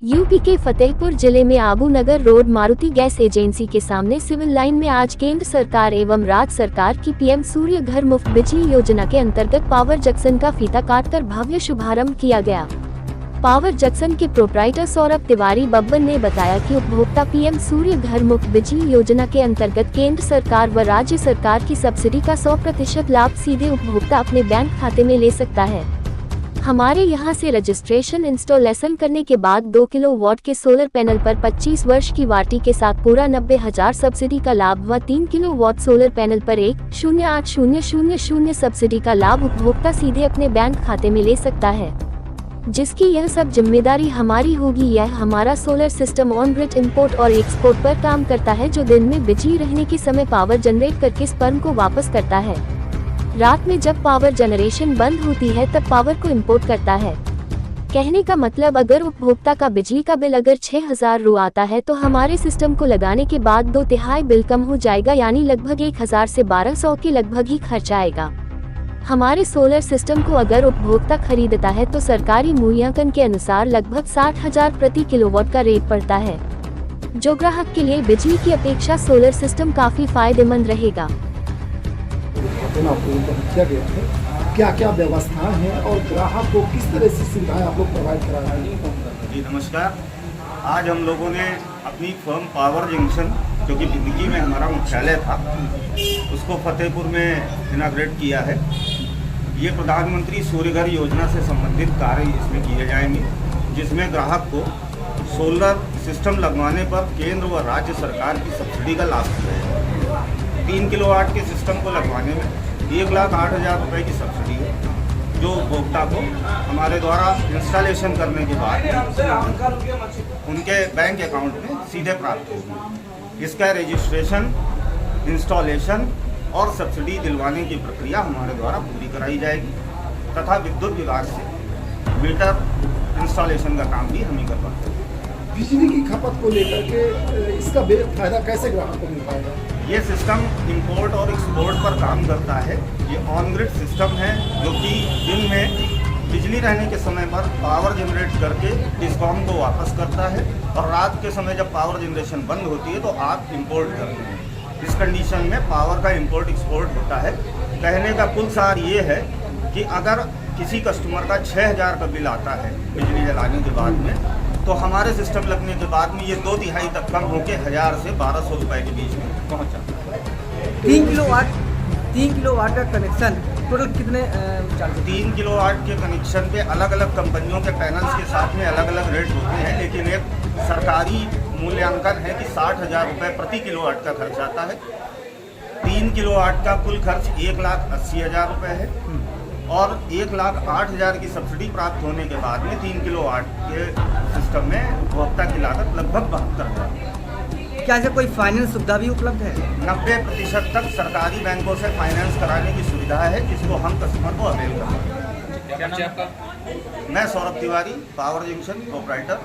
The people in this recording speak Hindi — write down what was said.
यूपी के फतेहपुर जिले में आबू नगर रोड मारुति गैस एजेंसी के सामने सिविल लाइन में आज केंद्र सरकार एवं राज्य सरकार की पीएम सूर्य घर मुफ्त बिजली योजना के अंतर्गत पावर जंक्शन का फीता काटकर भव्य शुभारंभ किया गया। पावर जंक्शन के प्रोप्राइटर सौरभ तिवारी बब्बन ने बताया कि उपभोक्ता पीएम सूर्य घर मुफ्त बिजली योजना के अंतर्गत केंद्र सरकार व राज्य सरकार की सब्सिडी का 100% लाभ सीधे उपभोक्ता अपने बैंक खाते में ले सकता है। हमारे यहां से रजिस्ट्रेशन इंस्टॉलेशन करने के बाद 2 किलोवाट के सोलर पैनल पर 25 वर्ष की वारंटी के साथ पूरा 90,000 सब्सिडी का लाभ व 3 किलोवाट सोलर पैनल पर 1,08,000 सब्सिडी का लाभ उपभोक्ता सीधे अपने बैंक खाते में ले सकता है, जिसकी यह सब जिम्मेदारी हमारी होगी। यह हमारा solar system on grid import और एक्सपोर्ट पर काम करता है, जो दिन में बिजली रहने के समय पावर जनरेट करके स्पर्म को वापस करता है। रात में जब पावर जनरेशन बंद होती है तब पावर को इंपोर्ट करता है। कहने का मतलब, अगर उपभोक्ता का बिजली का बिल अगर 6,000 रू आता है तो हमारे सिस्टम को लगाने के बाद 2/3 बिल कम हो जाएगा, यानी लगभग 1,000 से 1,200 के लगभग ही खर्च आएगा। हमारे सोलर सिस्टम को अगर उपभोक्ता खरीदता है तो सरकारी मूल्यांकन के अनुसार लगभग 60,000 प्रति किलोवाट का रेट पड़ता है, जो ग्राहक के लिए बिजली की अपेक्षा सोलर सिस्टम काफी फायदेमंद रहेगा। किया गया है, क्या क्या व्यवस्थाएं हैं और ग्राहक को किस तरह से सुविधाएं आप लोग प्रोवाइड करा रहे हैं? जी नमस्कार। आज हम लोगों ने अपनी फर्म पावर जंक्शन, जो कि बिंदगी में हमारा मुख्यालय था, उसको फतेहपुर में इनाग्रेट किया है। ये प्रधानमंत्री सूर्य घर योजना से संबंधित कार्य इसमें किए जाएंगे, जिसमें ग्राहक को सोलर सिस्टम लगवाने पर केंद्र व राज्य सरकार की सब्सिडी का लाभ मिलेगा। 3 किलोवाट के सिस्टम को लगवाने में 1,08,000 रुपये की सब्सिडी है, जो उपभोक्ता को हमारे द्वारा इंस्टॉलेशन करने के बाद उनके बैंक अकाउंट में सीधे प्राप्त होगी। इसका रजिस्ट्रेशन, इंस्टॉलेशन और सब्सिडी दिलवाने की प्रक्रिया हमारे द्वारा पूरी कराई जाएगी तथा विद्युत विभाग से मीटर इंस्टॉलेशन का काम भी हम ही करवाते हैं। बिजली की खपत को लेकर के इसका फायदा कैसे ग्राहक को मिल पाएगा? ये सिस्टम इंपोर्ट और एक्सपोर्ट पर काम करता है। ये ऑन ग्रिड सिस्टम है, जो कि दिन में बिजली रहने के समय पर पावर जनरेट करके डिस्कॉम को वापस करता है, और रात के समय जब पावर जनरेशन बंद होती है तो आप इंपोर्ट करते हैं। इस कंडीशन में पावर का इंपोर्ट एक्सपोर्ट होता है। कहने का कुल सार ये है कि अगर किसी कस्टमर का 6,000 का बिल आता है बिजली जलाने के बाद में, तो हमारे सिस्टम लगने के बाद में ये 2/3 तक कम होकर 1,000 से 1,200 रुपये के बीच में पहुँच जाता है। 3 किलोवाट का कनेक्शन टोटल कितने चार्ज? 3 किलोवाट के कनेक्शन पे अलग अलग कंपनियों के पैनल्स के साथ में अलग अलग रेट होते हैं, लेकिन एक सरकारी मूल्यांकन है कि 60,000 रुपये प्रति किलोवाट का खर्च आता है। 3 किलोवाट का कुल खर्च 1,80,000 रुपये है, और 1,08,000 की सब्सिडी प्राप्त होने के बाद में 3 किलोवाट के सिस्टम में उपभोक्ता की लागत लगभग 72,000। क्या ऐसे कोई फाइनेंस सुविधा भी उपलब्ध है? 90% तक सरकारी बैंकों से फाइनेंस कराने की सुविधा है, जिसको हम कस्टमर को अवेल कर सकते हैं। क्या नाम है आपका? मैं Saurabh Tiwari, power junction proprietor.